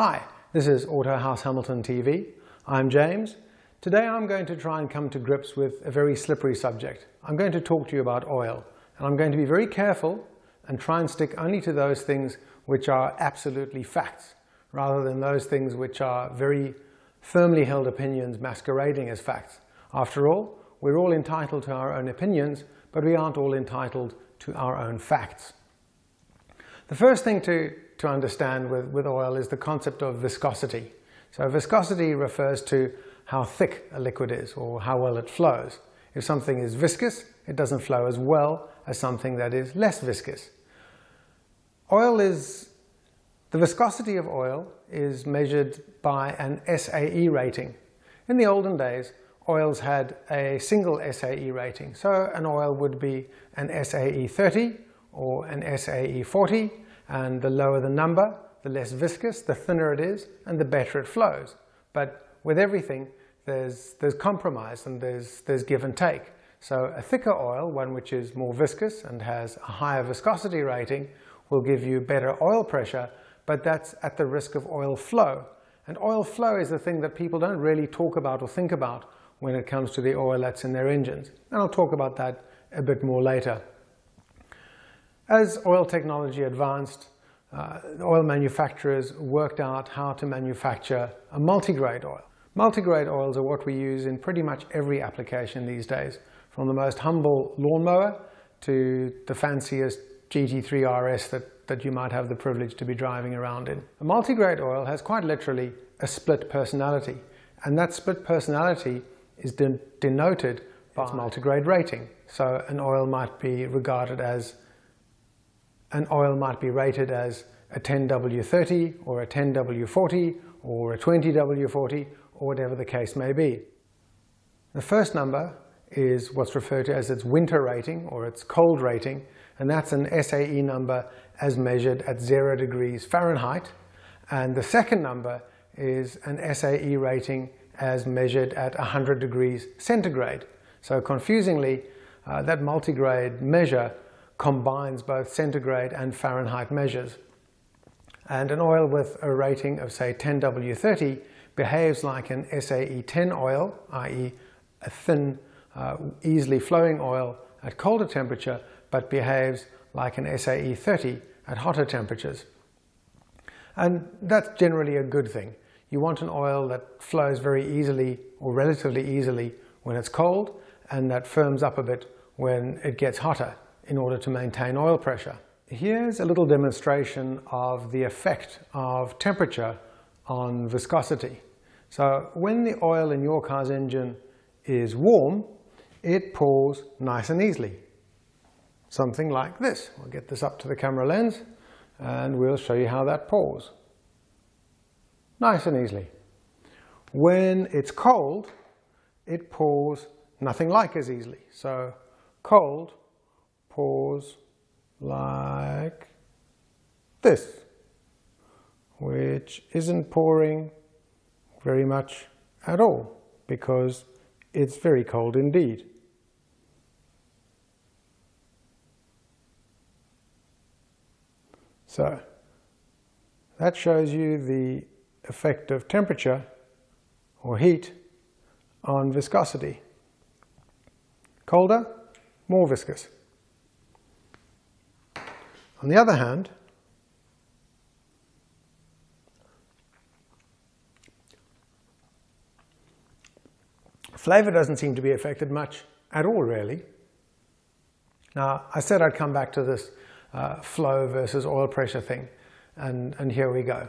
Hi, this is Autohaus Hamilton TV. I'm James. Today I'm going to try and come to grips with a very slippery subject. I'm going to talk to you about oil, and I'm going to be very careful and try and stick only to those things which are absolutely facts, rather than those things which are very firmly held opinions masquerading as facts. After all, we're all entitled to our own opinions, but we aren't all entitled to our own facts. The first thing to understand with oil is the concept of viscosity. So viscosity refers to how thick a liquid is or how well it flows. If something is viscous, it doesn't flow as well as something that is less viscous. The viscosity of oil is measured by an SAE rating. In the olden days, oils had a single SAE rating. So an oil would be an SAE 30 or an SAE 40, and the lower the number, the less viscous, the thinner it is, and the better it flows. But with everything, there's compromise and there's give and take. So a thicker oil, one which is more viscous and has a higher viscosity rating, will give you better oil pressure, but that's at the risk of oil flow. And oil flow is the thing that people don't really talk about or think about when it comes to the oil that's in their engines. And I'll talk about that a bit more later. As oil technology advanced, oil manufacturers worked out how to manufacture a multigrade oil. Multigrade oils are what we use in pretty much every application these days, from the most humble lawnmower to the fanciest GT3 RS that you might have the privilege to be driving around in. A multigrade oil has quite literally a split personality, and that split personality is denoted by its multigrade rating. So an oil might be rated as a 10W30 or a 10W40 or a 20W40 or whatever the case may be. The first number is what's referred to as its winter rating or its cold rating, and that's an SAE number as measured at 0 degrees Fahrenheit. And the second number is an SAE rating as measured at 100 degrees centigrade. So confusingly, that multigrade measure combines both centigrade and Fahrenheit measures. And an oil with a rating of, say, 10W30 behaves like an SAE 10 oil, i.e. a thin, easily flowing oil at colder temperature, but behaves like an SAE 30 at hotter temperatures. And that's generally a good thing. You want an oil that flows very easily or relatively easily when it's cold, and that firms up a bit when it gets hotter, in order to maintain oil pressure. Here's a little demonstration of the effect of temperature on viscosity. So when the oil in your car's engine is warm, it pours nice and easily. Something like this. We'll get this up to the camera lens and we'll show you how that pours. Nice and easily. When it's cold, it pours nothing like as easily. So cold pours like this, which isn't pouring very much at all because it's very cold indeed. So that shows you the effect of temperature or heat on viscosity. Colder, more viscous. On the other hand, flavor doesn't seem to be affected much at all, really. Now, I said I'd come back to this flow versus oil pressure thing, and here we go.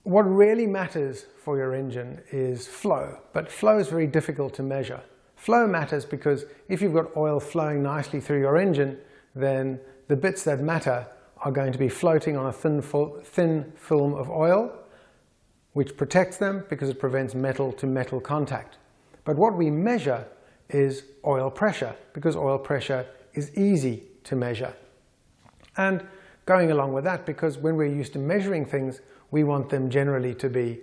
What really matters for your engine is flow, but flow is very difficult to measure. Flow matters because if you've got oil flowing nicely through your engine, then the bits that matter are going to be floating on a thin film of oil, which protects them because it prevents metal-to-metal contact. But what we measure is oil pressure, because oil pressure is easy to measure. And going along with that, because when we're used to measuring things, we want them generally to be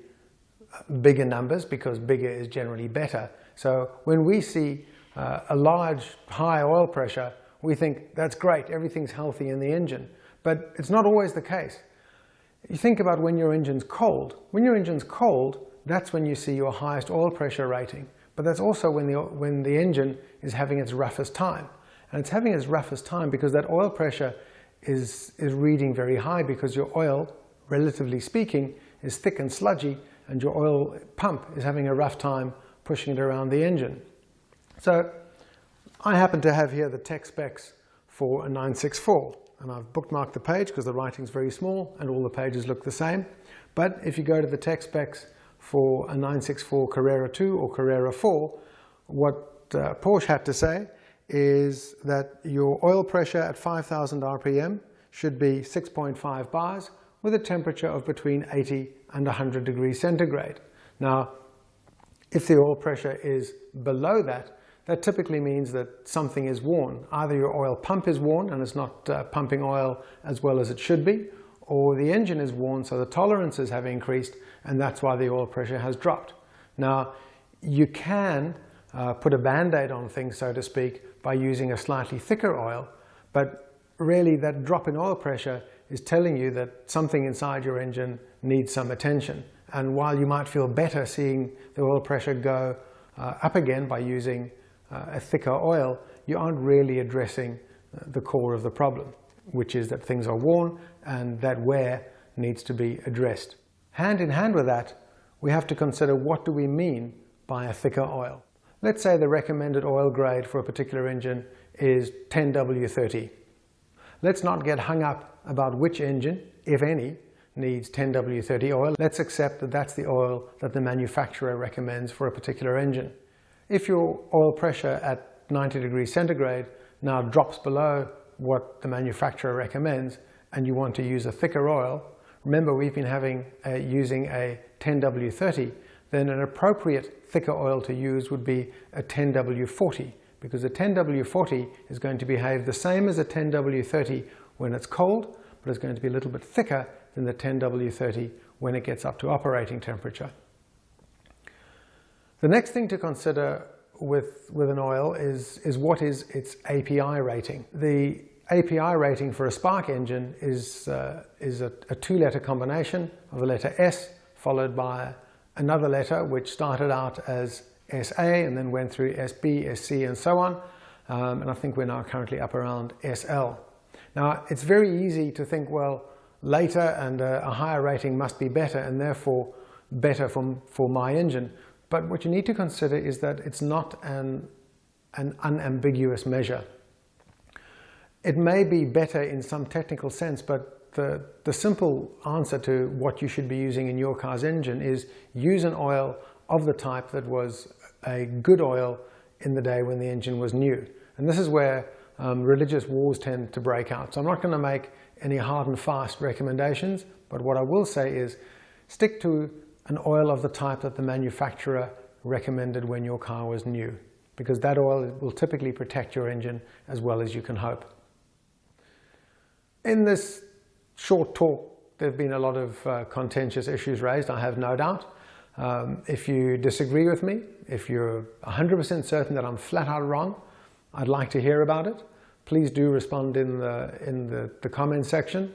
bigger numbers, because bigger is generally better. So when we see a large, high oil pressure, we think that's great, everything's healthy in the engine. But it's not always the case. You think about when your engine's cold. When your engine's cold, that's when you see your highest oil pressure rating. But that's also when the engine is having its roughest time. And it's having its roughest time because that oil pressure is reading very high, because your oil, relatively speaking, is thick and sludgy, and your oil pump is having a rough time pushing it around the engine. So I happen to have here the tech specs for a 964, and I've bookmarked the page because the writing's very small and all the pages look the same. But if you go to the tech specs for a 964 Carrera 2 or Carrera 4, what Porsche had to say is that your oil pressure at 5,000 RPM should be 6.5 bars with a temperature of between 80 and 100 degrees centigrade. Now, if the oil pressure is below that, that typically means that something is worn. Either your oil pump is worn and it's not pumping oil as well as it should be, or the engine is worn so the tolerances have increased and that's why the oil pressure has dropped. Now, you can put a band-aid on things, so to speak, by using a slightly thicker oil, but really that drop in oil pressure is telling you that something inside your engine needs some attention. And while you might feel better seeing the oil pressure go up again by using a thicker oil, you aren't really addressing the core of the problem, which is that things are worn and that wear needs to be addressed. Hand in hand with that, we have to consider what do we mean by a thicker oil. Let's say the recommended oil grade for a particular engine is 10W30. Let's not get hung up about which engine, if any, needs 10W30 oil. Let's accept that that's the oil that the manufacturer recommends for a particular engine. If your oil pressure at 90 degrees centigrade now drops below what the manufacturer recommends and you want to use a thicker oil, remember we've been using a 10W30, then an appropriate thicker oil to use would be a 10W40, because a 10W40 is going to behave the same as a 10W30 when it's cold, but it's going to be a little bit thicker than the 10W30 when it gets up to operating temperature. The next thing to consider with an oil is what is its API rating. The API rating for a spark engine is a two-letter combination of the letter S followed by another letter which started out as SA and then went through SB, SC and so on. And I think we're now currently up around SL. Now it's very easy to think, well, later and a higher rating must be better and therefore better for my engine. But what you need to consider is that it's not an unambiguous measure. It may be better in some technical sense, but the simple answer to what you should be using in your car's engine is use an oil of the type that was a good oil in the day when the engine was new. And this is where religious wars tend to break out. So I'm not going to make any hard and fast recommendations, but what I will say is stick to an oil of the type that the manufacturer recommended when your car was new, because that oil will typically protect your engine as well as you can hope. In this short talk, there have been a lot of contentious issues raised, I have no doubt. If you disagree with me, if you're 100% certain that I'm flat out wrong, I'd like to hear about it. Please do respond in the comment section.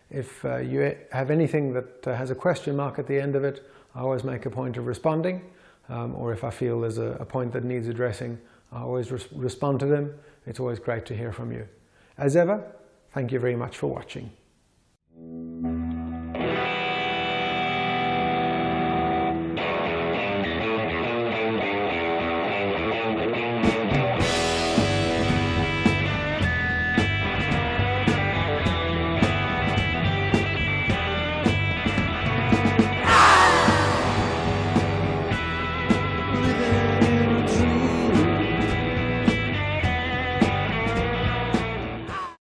If you have anything that has a question mark at the end of it, I always make a point of responding. Or if I feel there's a point that needs addressing, I always respond to them. It's always great to hear from you. As ever, thank you very much for watching.